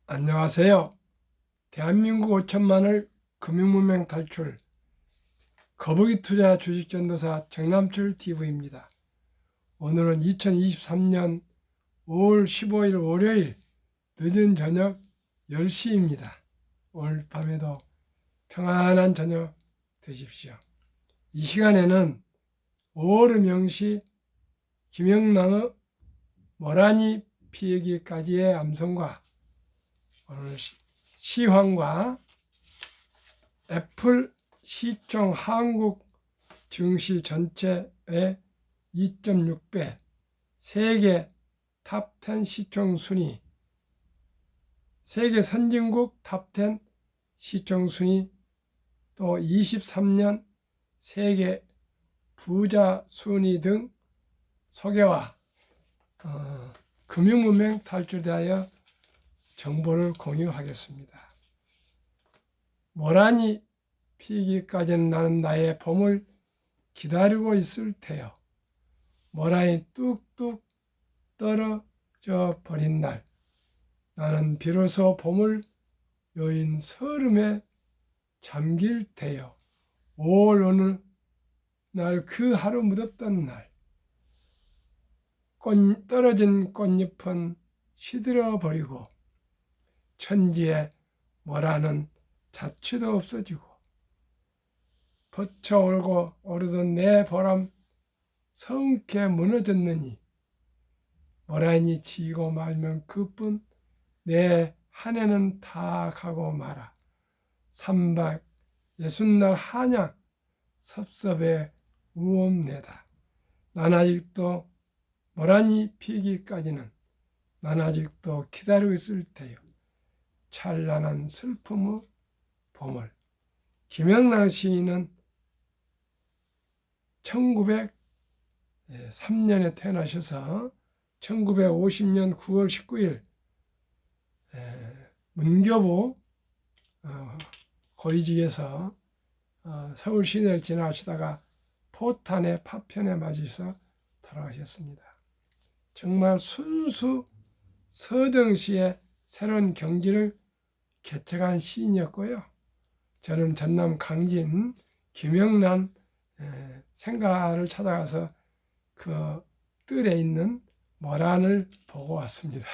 안녕하세요. 대한민국 5천만을 금융문맹 탈출 거북이 투자 주식전도사 정남철 TV입니다. 오늘은 2023년 5월 15일 월요일 늦은 저녁 10시입니다. 오늘 밤에도 평안한 저녁 되십시오. 이 시간에는 5월 명시 김영란의 모라니 피하기까지의 암송과 오늘 시황과 애플 시총 한국 증시 전체의 2.6배, 세계 탑10 시총 순위, 세계 선진국 탑10 시총 순위, 또 23년 세계 부자 순위 등 소개와 금융문맹 탈출에 대하여 정보를 공유하겠습니다. 모라니 피기까지는 나는 나의 봄을 기다리고 있을 테요. 모라니 뚝뚝 떨어져 버린 날, 나는 비로소 봄을 여인 서름에 잠길 테요. 5월 어느 날 그 하루 묻었던 날, 떨어진 꽃잎은 시들어 버리고 천지에 모라는 자취도 없어지고 버쳐오르고 오르던 내 보람 성케 무너졌느니 모라니 지고 말면 그뿐 내 한 해는 다 가고 말아 360날 한양 섭섭해 우옵내다. 난 아직도 모라니 피기까지는 난 아직도 기다리고 있을 테요. 찬란한 슬픔의 봄을. 김영란 시인은 1903년에 태어나셔서 1950년 9월 19일 문교부 고위직에서 서울 시내를 지나가시다가 포탄의 파편에 맞으셔서 돌아가셨습니다. 정말 순수 서정시의 새로운 경지를 개척한 시인이었고요. 저는 전남 강진 김영란 생가를 찾아가서 그 뜰에 있는 모란을 보고 왔습니다.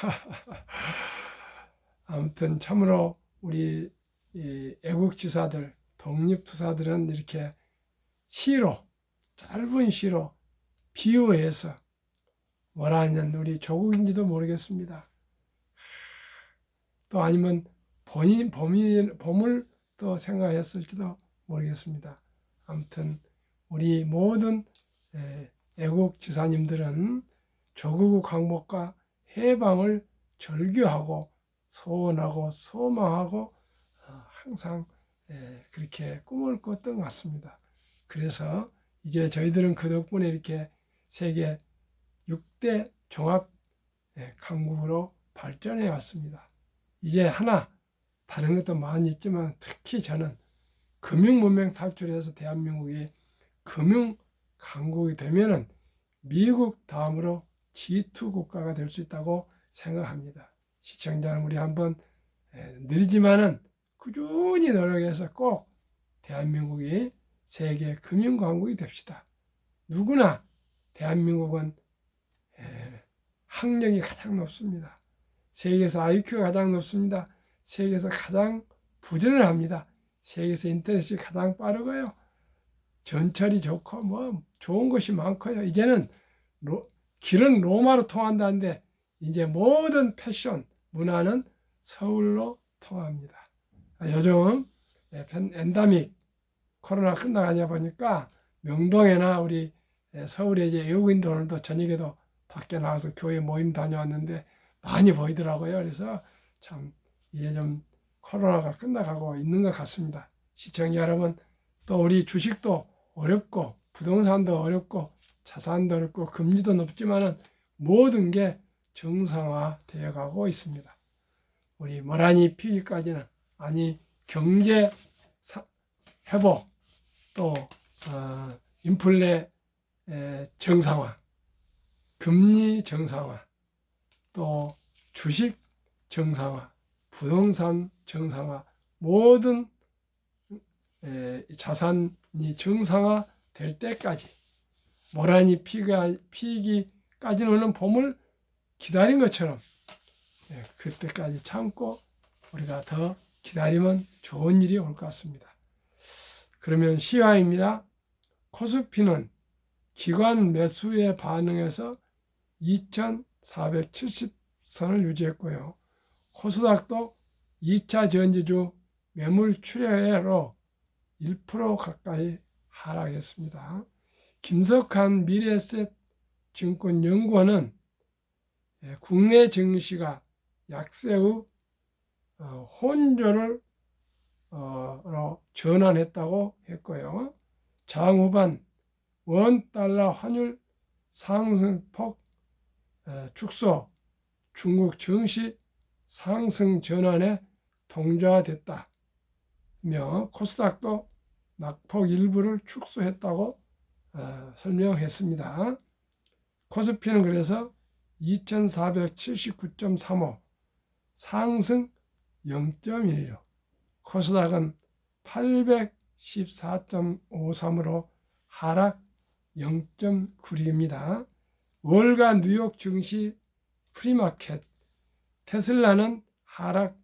아무튼 참으로 우리 애국지사들, 독립투사들은 이렇게 시로, 짧은 시로 비유해서 모란은 우리 조국인지도 모르겠습니다. 또 아니면 본인 봄을 또 생각했을지도 모르겠습니다. 아무튼 우리 모든 애국 지사님들은 조국의 강복과 해방을 절규하고 소원하고 소망하고 항상 그렇게 꿈을 꿨던 것 같습니다. 그래서 이제 저희들은 그 덕분에 이렇게 세계 6대 종합 강국으로 발전해 왔습니다. 이제 하나 다른 것도 많이 있지만 특히 저는 금융문맹 탈출해서 대한민국이 금융 강국이 되면은 미국 다음으로 G2 국가가 될 수 있다고 생각합니다. 시청자는 우리 한번 느리지만은 꾸준히 노력해서 꼭 대한민국이 세계 금융 강국이 됩시다. 누구나 대한민국은 학력이 가장 높습니다. 세계에서 IQ가 가장 높습니다. 세계에서 가장 부지런합니다. 세계에서 인터넷이 가장 빠르고요. 전철이 좋고 뭐 좋은 것이 많고요. 이제는 길은 로마로 통한다는데 이제 모든 패션, 문화는 서울로 통합니다. 요즘 엔데믹 코로나 끝나가냐 보니까 명동에나 우리 서울에 이제 외국인들 오늘도 저녁에도 밖에 나가서 교회 모임 다녀왔는데 많이 보이더라고요. 그래서 참 이제 좀 코로나가 끝나가고 있는 것 같습니다. 시청자 여러분, 또 우리 주식도 어렵고 부동산도 어렵고 자산도 어렵고 금리도 높지만은 모든 게 정상화되어 가고 있습니다. 우리 모라니 피기까지는 아니 경제 회복 또 인플레 정상화, 금리 정상화, 또 주식 정상화, 부동산 정상화, 모든 자산이 정상화 될 때까지, 모란이 피기까지는 오는 봄을 기다린 것처럼 그때까지 참고 우리가 더 기다리면 좋은 일이 올 것 같습니다. 그러면 시황입니다. 코스피는 기관 매수에 반응해서 2470선을 유지했고요. 코스닥도 2차 전지주 매물 출회로 1% 가까이 하락했습니다. 김석한 미래에셋증권연구원은 국내 증시가 약세 후 혼조를 전환했다고 했고요. 장후반 원달러 환율 상승폭 축소, 중국 증시 상승 전환에 동조화됐다며 코스닥도 낙폭 일부를 축소했다고 설명했습니다. 코스피는 그래서 2479.35 상승 0.16, 코스닥은 814.53으로 하락 0.96입니다. 월간 뉴욕 증시 프리마켓, 테슬라는 하락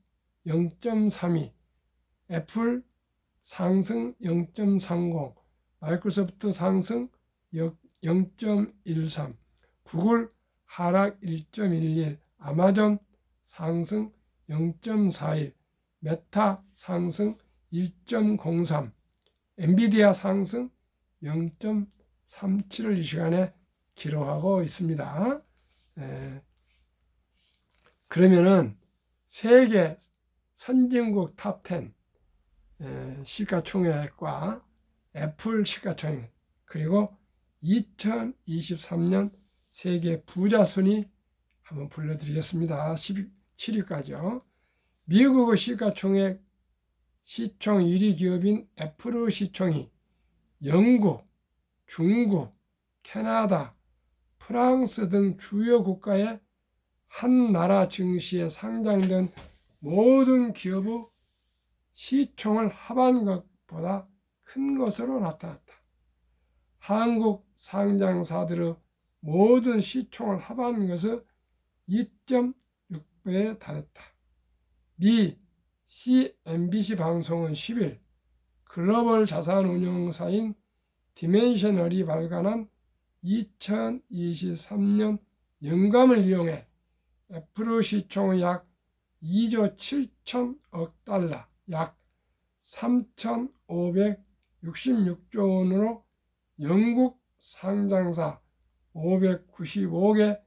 0.32, 애플 상승 0.30, 마이크로소프트 상승 0.13, 구글 하락 1.11, 아마존 상승 0.41, 메타 상승 1.03, 엔비디아 상승 0.37을 이 시간에 기록하고 있습니다. 그러면은 세계 선진국 탑10 시가총액과 애플 시가총액, 그리고 2023년 세계 부자 순위 한번 불러드리겠습니다. 7위까지요. 미국의 시가총액 시총 1위 기업인 애플의 시총이 영국, 중국, 캐나다, 프랑스 등 주요 국가의 한 나라 증시에 상장된 모든 기업의 시총을 합한 것보다 큰 것으로 나타났다. 한국 상장사들의 모든 시총을 합한 것은 2.6배에 달했다. 미 CNBC 방송은 10일 글로벌 자산 운용사인 디멘셔널이 발간한 2023년 연감을 이용해 애플의 시총의 약 2조 7천억 달러, 약 3,566조 원으로 영국 상장사 595개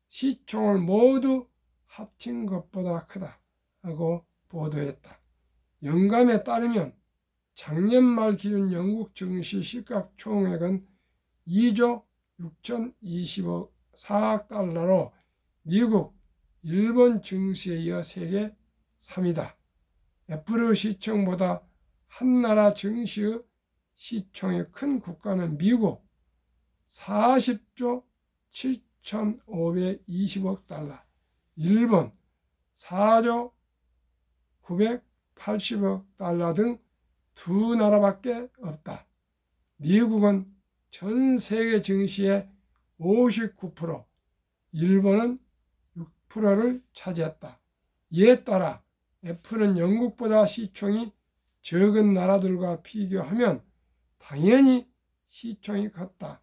시총을 모두 합친 것보다 크다 하고 보도했다. 연감에 따르면 작년 말 기준 영국 증시 시가총액은 2조 6,020억 4억 달러로 미국, 일본 증시에 이어 세계 3위다. 애플의 시총보다 한 나라 증시의 시총이 큰 국가는 미국 40조 7,520억 달러, 일본 4조 980억 달러 등 두 나라밖에 없다. 미국은 전 세계 증시의 59%, 일본은 6%를 차지했다. 이에 따라 애플은 영국보다 시총이 적은 나라들과 비교하면 당연히 시총이 컸다.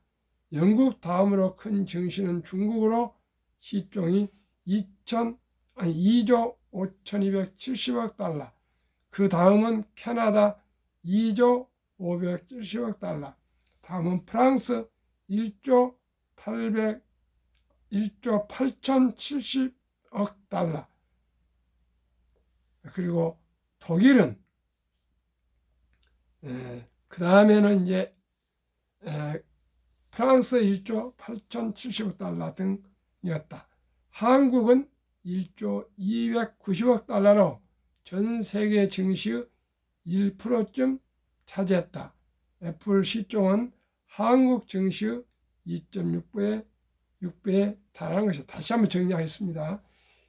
영국 다음으로 큰 증시는 중국으로 시총이 2조 5,270억 달러, 그 다음은 캐나다 2조 570억 달러, 다음은 프랑스 1조 8,070억 달러, 그리고 독일은 그 다음에는 이제 프랑스 1조 8,070억 달러 등이었다. 한국은 1조 290억 달러로 전 세계 증시의 1%쯤 차지했다. 애플 시총은 한국 증시의 2.6배에 달하는 것이다. 다시 한번 정리하겠습니다.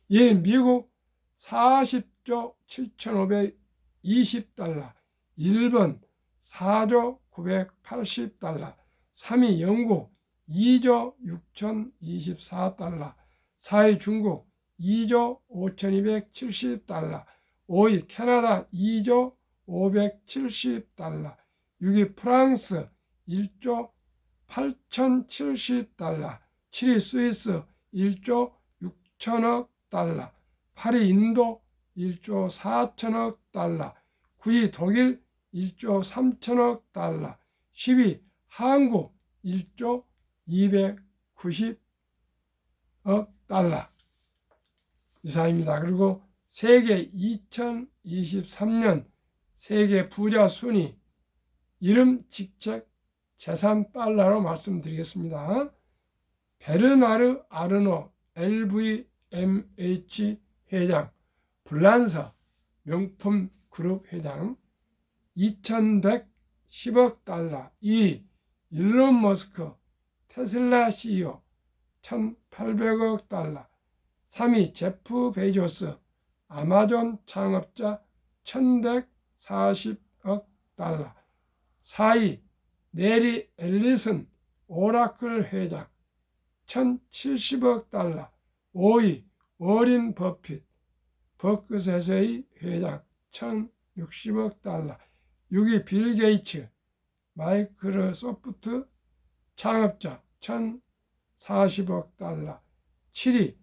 1. 미국 40 1조 7,520달러, 일본 4조 980달러, 3위 영국 2조 6,024달러, 4위 중국 2조 5,270달러, 5위 캐나다 2조 570달러, 6위 프랑스 1조 8,070달러, 7위 스위스 1조 6천억 달러, 8위 인도 1조 4천억 달러, 9위 독일 1조 3천억 달러, 10위 한국 1조 290억 달러 이상입니다. 그리고 세계 2023년 세계 부자 순위 이름, 직책, 재산 달러로 말씀드리겠습니다. 베르나르 아르노 LVMH 회장, 불란서 명품 그룹 회장 2110억 달러. 2위 일론 머스크 테슬라 CEO 1800억 달러. 3위 제프 베이조스 아마존 창업자 1140억 달러. 4위 내리 앨리슨 오라클 회장 1070억 달러. 5위 워린 버핏 버크셔의 회장 1060억 달러. 6위 빌 게이츠 마이크로소프트 창업자 1040억 달러. 7위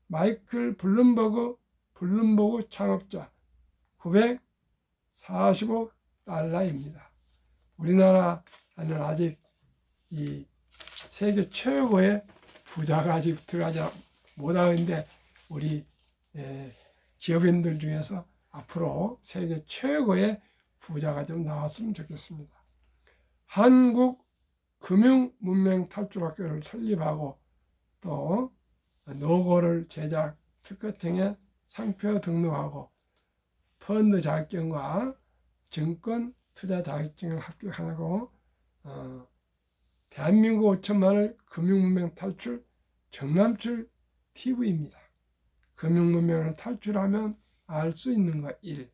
마이클 블룸버그 창업자 940억 달러입니다. 우리나라는 아직 이 세계 최고의 부자가 아직 들어가지 못하는데 우리 기업인들 중에서 앞으로 세계 최고의 부자가 좀 나왔으면 좋겠습니다. 한국 금융문명탈출학교를 설립하고 또 노고를 제작, 특허청에 상표 등록하고 펀드 자격증과 증권 투자 자격증을 합격하고 대한민국 5천만을 금융문명 탈출 정남출 TV입니다. 금융문명을 탈출하면 알 수 있는 것 1.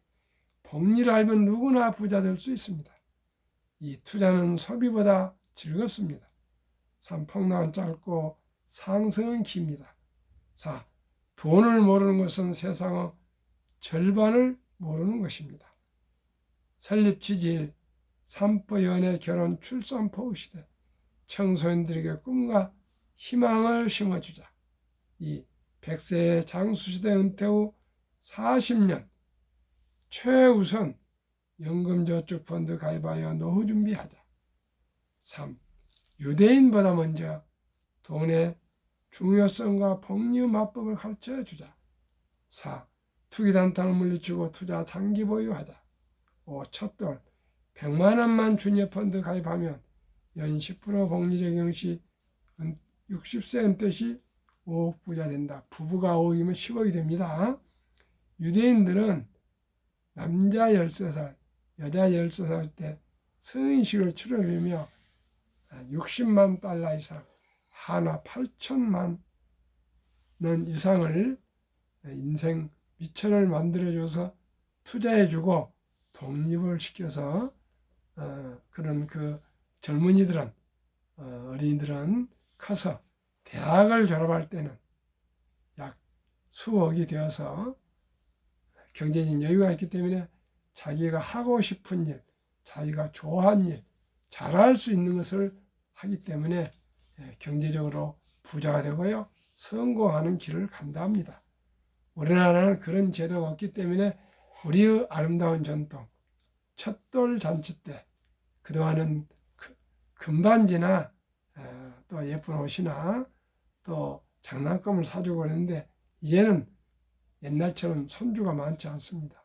복리를 알면 누구나 부자 될 수 있습니다. 2. 투자는 소비보다 즐겁습니다. 3. 폭락은 짧고 상승은 깁니다. 4. 돈을 모르는 것은 세상의 절반을 모르는 것입니다. 설립 취지 1. 산포 연애 결혼 출산포 시대 청소년들에게 꿈과 희망을 심어주자. 2. 100세의 장수시대 은퇴 후 40년 최우선 연금저축펀드 가입하여 노후 준비하자. 3. 유대인보다 먼저 돈의 중요성과 복리 마법을 가르쳐주자. 4. 투기단타를 물리치고 투자 장기 보유하자. 5. 첫돌 100만 원만 주니어펀드 가입하면 연 10% 복리 적용 시 60세 은퇴 시 5억 부자 된다. 부부가 5억이면 10억이 됩니다. 유대인들은 남자 13살, 여자 13살 때 성인식을 치러주며 60만 달러 이상, 한화 8천만 원 이상을 인생 미천을 만들어줘서 투자해주고 독립을 시켜서 그런 그 젊은이들은 어린이들은 커서 대학을 졸업할 때는 약 수억이 되어서 경제적인 여유가 있기 때문에 자기가 하고 싶은 일, 자기가 좋아하는 일, 잘할 수 있는 것을 하기 때문에 경제적으로 부자가 되고요. 성공하는 길을 간다 합니다. 우리나라는 그런 제도가 없기 때문에 우리의 아름다운 전통, 첫돌 잔치 때 그동안은 금반지나 또 예쁜 옷이나 또 장난감을 사주고 그랬는데 이제는 옛날처럼 손주가 많지 않습니다.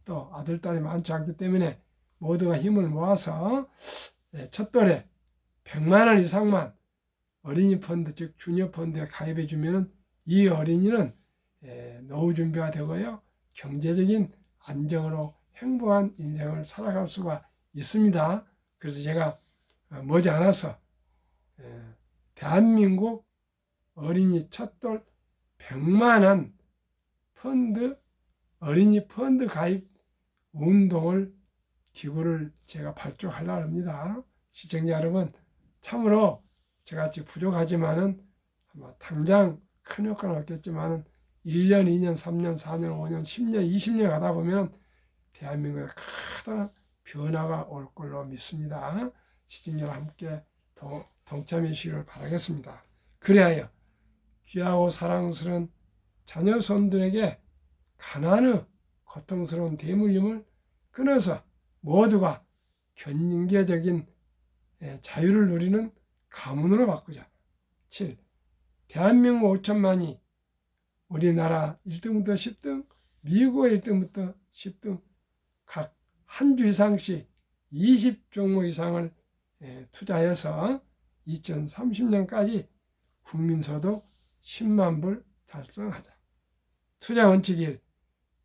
또 아들, 딸이 많지 않기 때문에 모두가 힘을 모아서 첫돌에 100만 원 이상만 어린이 펀드, 즉 주니어 펀드에 가입해 주면 이 어린이는 노후 준비가 되고요. 경제적인 안정으로 행복한 인생을 살아갈 수가 있습니다. 그래서 제가 머지않아서 대한민국 어린이 첫돌 100만 원 펀드 어린이 펀드 가입 운동을 기구를 제가 발족하려고 합니다. 시청자 여러분, 참으로 저같이 부족하지만은 아마 당장 큰 효과는 없겠지만은 1년, 2년, 3년, 4년, 5년, 10년, 20년 가다 보면 대한민국에 커다란 변화가 올 걸로 믿습니다. 시청자 함께 동참해 주시기를 바라겠습니다. 그리하여 귀하고 사랑스러운 자녀 손들에게 가난의 고통스러운 대물림을 끊어서 모두가 경제적인 자유를 누리는 가문으로 바꾸자. 7. 대한민국 5천만이 우리나라 1등부터 10등, 미국의 1등부터 10등 각 한 주 이상씩 20종목 이상을 투자해서 2030년까지 국민소득 10만 불 달성하자. 투자 원칙 1.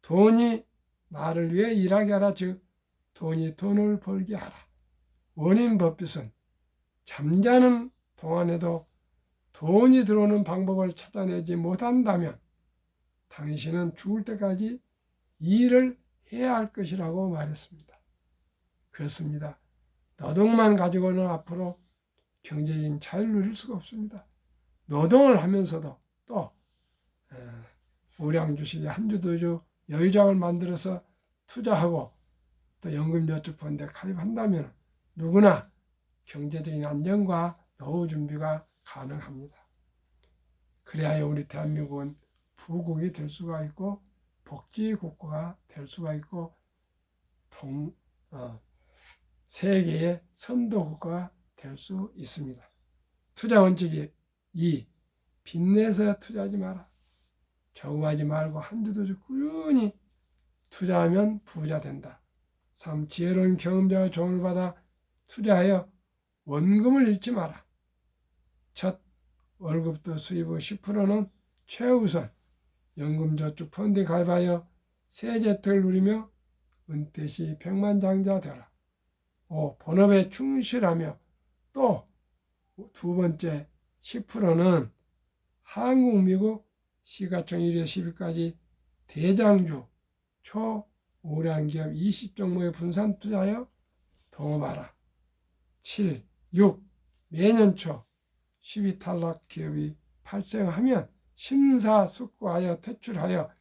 돈이 나를 위해 일하게 하라. 즉 돈이 돈을 벌게 하라. 원인 법빛은 잠자는 동안에도 돈이 들어오는 방법을 찾아내지 못한다면 당신은 죽을 때까지 일을 해야 할 것이라고 말했습니다. 그렇습니다. 노동만 가지고는 앞으로 경제적인 자유를 누릴 수가 없습니다. 노동을 하면서도 또 우량주식에 한 주, 두 주 여유장을 만들어서 투자하고 또 연금저축펀드에 가입한다면 누구나 경제적인 안정과 노후 준비가 가능합니다. 그래야 우리 대한민국은 부국이 될 수가 있고 복지국가가 될 수가 있고 세계의 선도국가가 될 수 있습니다. 투자 원칙이 2. 빚내서 투자하지 마라. 저금하지 말고 한 주 두 주 꾸준히 투자하면 부자 된다. 3. 지혜로운 경험자의 조언을 받아 투자하여 원금을 잃지 마라. 첫 월급도 수입의 10%는 최우선 연금저축펀드에 가입하여 세제택을 누리며 은퇴 시 백만장자 되라. 5. 본업에 충실하며 또 두 번째 10%는 한국, 미국 시가총 1위에서 10위까지 대장주 초우량기업 20종목에 분산 투자하여 동업하라. 7. 6. 매년 초 10위 탈락 기업이 발생하면 심사숙고하여 퇴출하여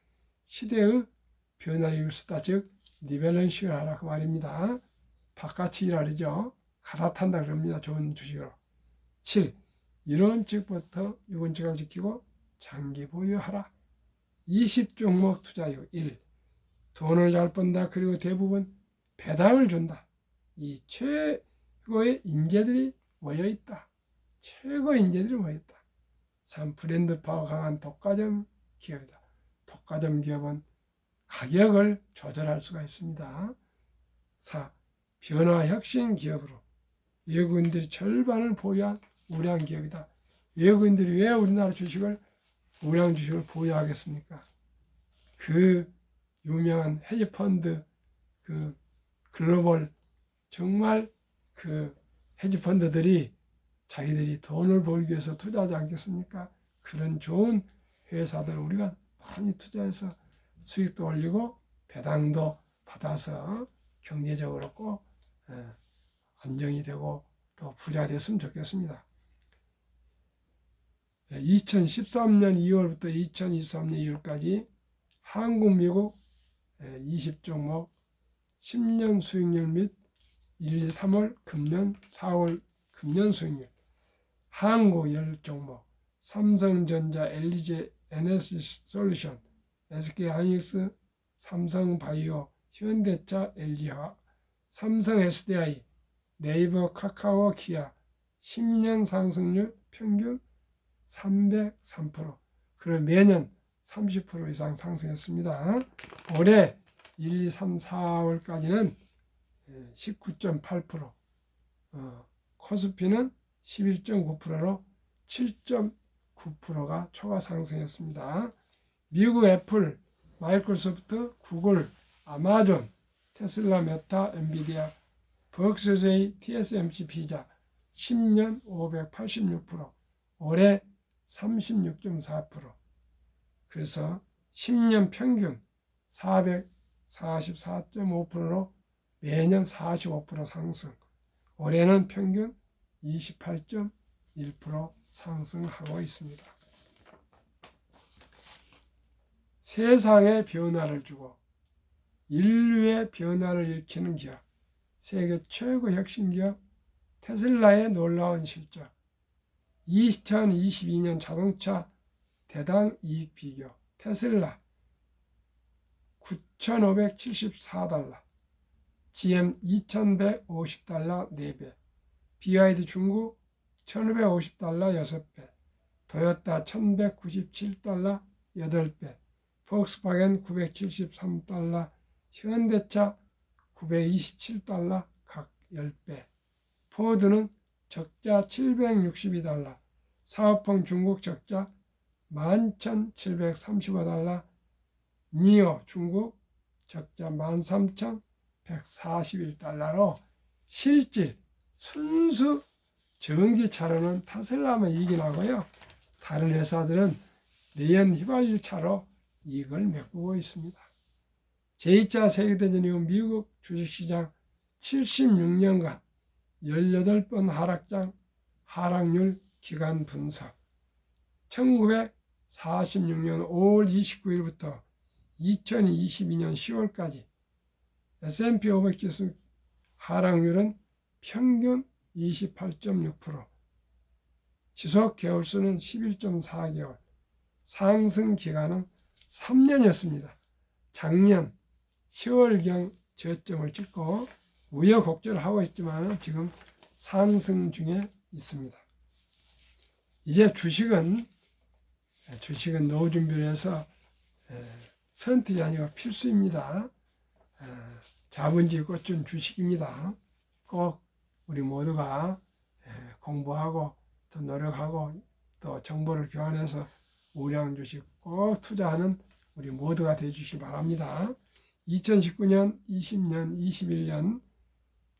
시대의 변화를 이룰 수 있다. 즉 리밸런싱을 하라 그 말입니다. 바깥이 일하죠. 갈아탄다 그럽니다. 좋은 주식으로. 7. 1원칙부터 6원칙을 지키고 장기 보유하라. 20종목 투자요. 1. 돈을 잘 번다. 그리고 대부분 배당을 준다. 이 최고의 인재들이 모여있다. 최고의 인재들이 모여있다. 3. 브랜드 파워 강한 독과점 기업이다. 독과점 기업은 가격을 조절할 수가 있습니다. 4. 변화 혁신 기업으로 외국인들이 절반을 보유한 우량 기업이다. 외국인들이 왜 우리나라 주식을 우량 주식을 보유하겠습니까? 그 유명한 헤지펀드 그 글로벌 정말 그 헤지펀드들이 자기들이 돈을 벌기 위해서 투자하지 않겠습니까? 그런 좋은 회사들 우리가 많이 투자해서 수익도 올리고 배당도 받아서 경제적으로 꼭 안정이 되고 또 부자 됐으면 좋겠습니다. 2013년 2월부터 2023년 2월까지 한국, 미국 20종목 10년 수익률 및 1, 2, 3월 금년, 4월 금년 수익률 한국 10종목 삼성전자, LG 에너지솔루션, SK하이닉스, 삼성바이오, 현대차, LG화학, 삼성 SDI, 네이버, 카카오, 기아 10년 상승률 평균 303%. 그럼 매년 30% 이상 상승했습니다. 올해 1, 2, 3, 4월까지는 19.8%, 코스피는 11.9%로 7.9%가 초과 상승했습니다. 미국 애플, 마이크로소프트, 구글, 아마존, 테슬라, 메타, 엔비디아, 버크셔제이, TSMC, 피자 10년 586%, 올해 36.4%. 그래서 10년 평균 444.5%로 매년 45% 상승. 올해는 평균 28.1% 상승하고 있습니다. 세상에 변화를 주고 인류의 변화를 일으키는 기업, 세계 최고 혁신 기업 테슬라의 놀라운 실적, 2022년 자동차 대당 이익 비교, 테슬라 9,574달러, GM 2,150달러 4배, BYD 중국 1,550달러 6배, 토요타 1,197달러 8배, 폭스바겐 973달러, 현대차 927달러 각 10배, 포드는 적자 762달러, 사업펑 중국 적자 11,735달러, 니오 중국 적자 13,141달러로 실질 순수 전기차로는 테슬라만 이익이 나고요. 다른 회사들은 내연 휘발유차로 이익을 메꾸고 있습니다. 제2차 세계대전 이후 미국 주식시장 76년간 18번 하락률 기간 분석. 1946년 5월 29일부터 2022년 10월까지 S&P 500 지수 하락률은 평균 28.6%, 지속 개월수는 11.4개월, 상승 기간은 3년이었습니다. 작년 10월경 저점을 찍고 우여곡절을 하고 있지만 지금 상승 중에 있습니다. 이제 주식은 노후 준비를 해서 선택이 아니고 필수입니다. 자본주의 꽃은 주식입니다. 꼭 우리 모두가 공부하고 또 노력하고 또 정보를 교환해서 우량 주식 꼭 투자하는 우리 모두가 되어주시기 바랍니다. 2019년, 20년, 21년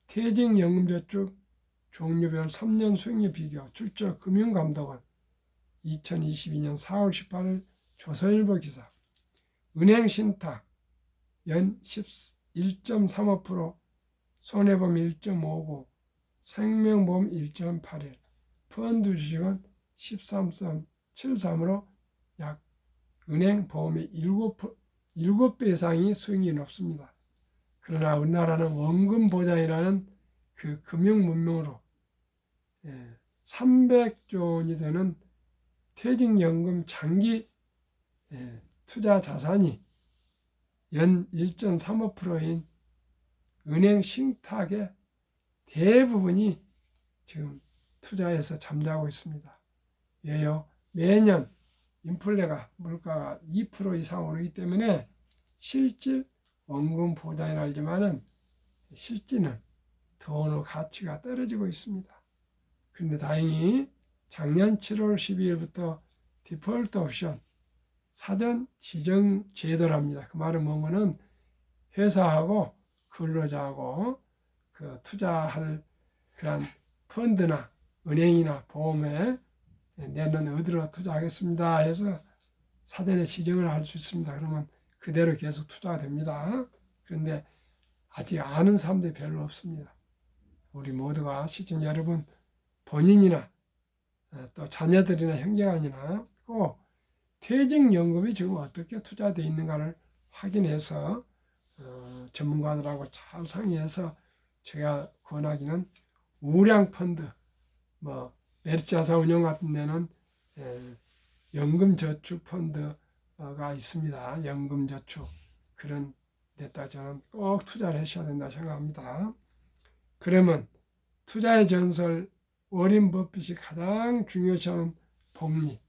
퇴직연금저축 종류별 3년 수익률 비교 출처 금융감독원 2022년 4월 18일 조선일보 기사. 은행신탁 연 1.35%, 손해보험 1.59%, 생명보험 1.81%, 펀드 주식은 13.73%로 약 은행 보험의 7배 이상이 수익률이 높습니다. 그러나 우리나라는 원금보장이라는 그 금융문명으로 300조 원이 되는 퇴직연금 장기 투자 자산이 연 1.35%인 은행 신탁의 대부분이 지금 투자해서 잠자고 있습니다. 왜요? 매년 인플레가 물가가 2% 이상 오르기 때문에 실질 원금 보장이라 하지만은 실질은 돈의 가치가 떨어지고 있습니다. 그런데 다행히 작년 7월 12일부터 디폴트 옵션 사전 지정 제도랍니다. 그 말은 뭐냐면 회사하고 근로자하고 그 투자할 그런 펀드나 은행이나 보험에 내는 어디로 투자하겠습니다 해서 사전에 지정을 할 수 있습니다. 그러면 그대로 계속 투자가 됩니다. 그런데 아직 아는 사람들이 별로 없습니다. 우리 모두가 시청자 여러분 본인이나 또 자녀들이나 형제간이나 꼭 퇴직연금이 지금 어떻게 투자되어 있는가를 확인해서 전문가들하고 잘 상의해서 제가 권하기는 우량펀드, 메리츠자산운용 같은 데는 연금저축펀드가 있습니다. 연금저축 그런 데다 저는 꼭 투자를 하셔야 된다 생각합니다. 그러면 투자의 전설 워렌 버핏이 가장 중요시하는 복리,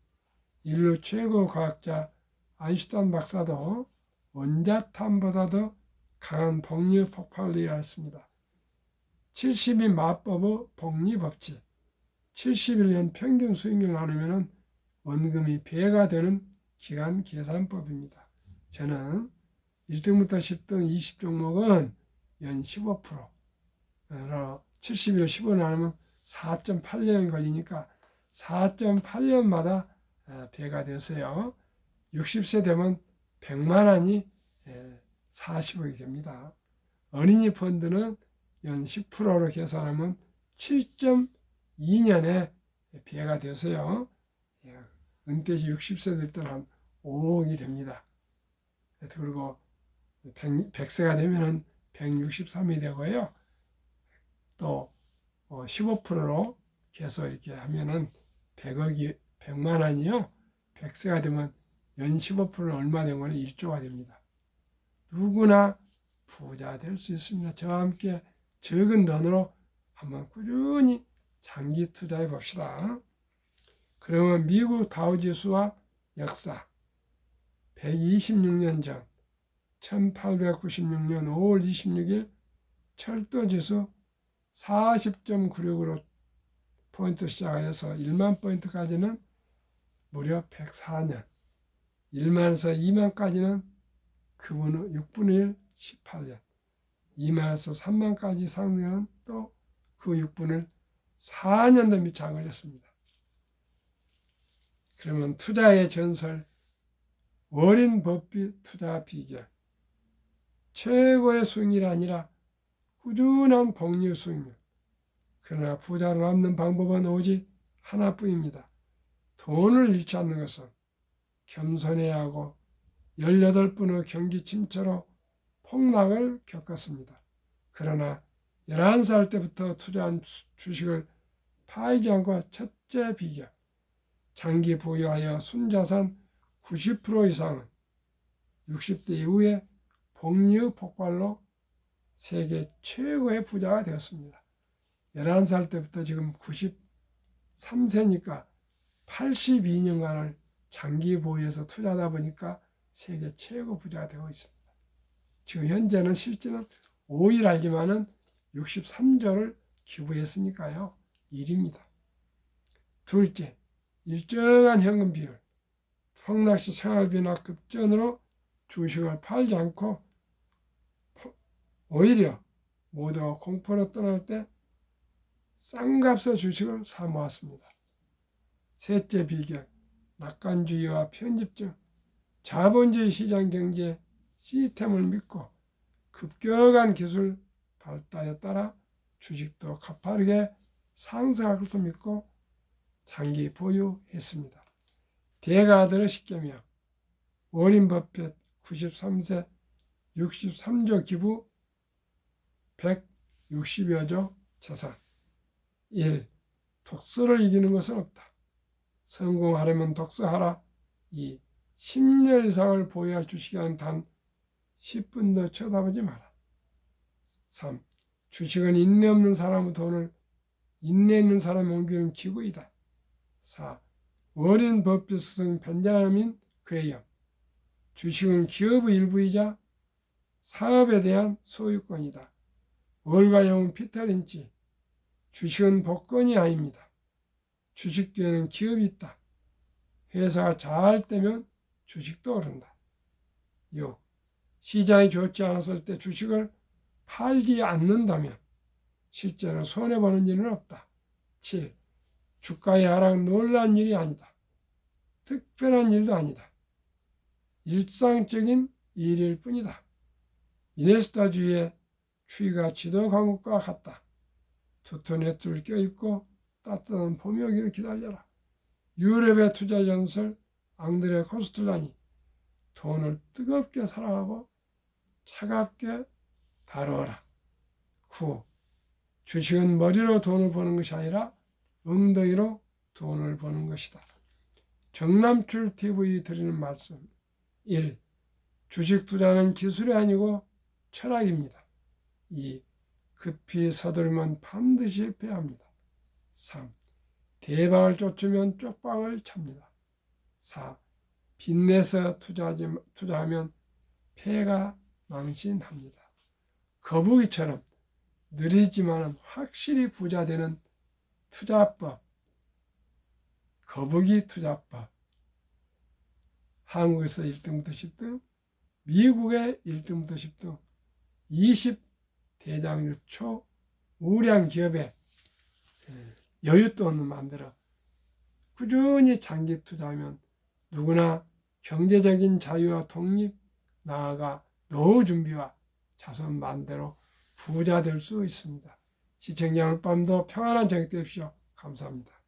인류 최고 과학자 아인슈타인 박사도 원자탄보다도 강한 복리 폭발을 일어났습니다. 70이 마법의 복리 법칙, 71년 평균 수익률 나누면 원금이 배가 되는 기간 계산법입니다. 저는 1등부터 10등 20종목은 연 15%, 70일 15 나누면 4.8년이 걸리니까 4.8년마다 배가 되세요. 60세 되면 100만 원이 40억이 됩니다. 어린이 펀드는 연 10%로 계산하면 7.2년에 배가 돼서요. 은퇴 시 60세 될 때는 한 5억이 됩니다. 그리고 100세가 되면 163이 되고요. 또 15%로 계속 이렇게 하면은 100만 원이요. 100세가 되면 연 15%는 얼마 되면 1조가 됩니다. 누구나 부자 될 수 있습니다. 저와 함께 적은 돈으로 한번 꾸준히 장기 투자해 봅시다. 그러면 미국 다우지수와 역사 126년 전 1896년 5월 26일 철도지수 40.96으로 포인트 시작해서 1만 포인트까지는 무려 104년, 1만에서 2만까지는 그분은 6분의 1, 18년, 2만에서 3만까지 상승은 또 그 6분을 4년도 미처 안 걸렸습니다. 그러면 투자의 전설, 워렌 버핏 투자 비결, 최고의 수익률이 아니라 꾸준한 복리 수익률. 그러나 부자로 남는 방법은 오직 하나뿐입니다. 돈을 잃지 않는 것은 겸손해야 하고 18번의 경기 침체로 폭락을 겪었습니다. 그러나 11살 때부터 투자한 주식을 팔지 않고 첫째 비결, 장기 보유하여 순자산 90% 이상은 60대 이후에 복리의 폭발로 세계 최고의 부자가 되었습니다. 11살 때부터 지금 93세니까 82년간을 장기 보유해서 투자하다 보니까 세계 최고 부자가 되고 있습니다. 지금 현재는 실제는 5일 알지만은 63조를 기부했으니까요. 1입니다. 둘째, 일정한 현금 비율. 폭락시 생활비나 급전으로 주식을 팔지 않고 오히려 모두가 공포로 떠날 때 싼 값의 주식을 사 모았습니다. 셋째 비결, 낙관주의와 편집증, 자본주의 시장 경제 시스템을 믿고 급격한 기술 발달에 따라 주식도 가파르게 상승할 것을 믿고 장기 보유했습니다. 대가들의 십계명, 워렌 버핏 93세 63조 기부 160여조 자산. 1. 독서를 이기는 것은 없다. 성공하려면 독서하라. 2. 10년 이상을 보유할 주식은 단 10분도 쳐다보지 마라. 3. 주식은 인내 없는 사람의 돈을 인내 있는 사람이 옮기는 기구이다. 4. 워렌 버핏 스승 벤자민 그레이엄. 주식은 기업의 일부이자 사업에 대한 소유권이다. 월가 영웅 피터 린치. 주식은 복권이 아닙니다. 주식 뒤에는 기업이 있다. 회사가 잘 되면 주식도 오른다. 6. 시장이 좋지 않았을 때 주식을 팔지 않는다면 실제로 손해보는 일은 없다. 7. 주가의 하락은 놀라운 일이 아니다. 특별한 일도 아니다. 일상적인 일일 뿐이다. 미네소타주의 추위가 지도 강국과 같다. 두터 네트를 껴입고 따뜻한 봄이 오기를 기다려라. 유럽의 투자 전설 앙드레 코스틀란이 돈을 뜨겁게 사랑하고 차갑게 다루어라. 9. 주식은 머리로 돈을 버는 것이 아니라 엉덩이로 돈을 버는 것이다. 정남출 TV 드리는 말씀. 1. 주식 투자는 기술이 아니고 철학입니다. 2. 급히 서두르면 반드시 실패합니다. 3. 대박을 쫓으면 쪽방을 찹니다. 4. 빚내서 투자하면 폐가 망신합니다. 거북이처럼 느리지만 확실히 부자 되는 투자법. 거북이 투자법. 한국에서 1등부터 10등, 미국의 1등부터 10등, 20대장주 초우량 기업에 여윳돈을 만들어 꾸준히 장기 투자하면 누구나 경제적인 자유와 독립, 나아가 노후 준비와 자손 만대로 부자 될 수 있습니다. 시청자 오늘 밤도 평안한 저녁 되십시오. 감사합니다.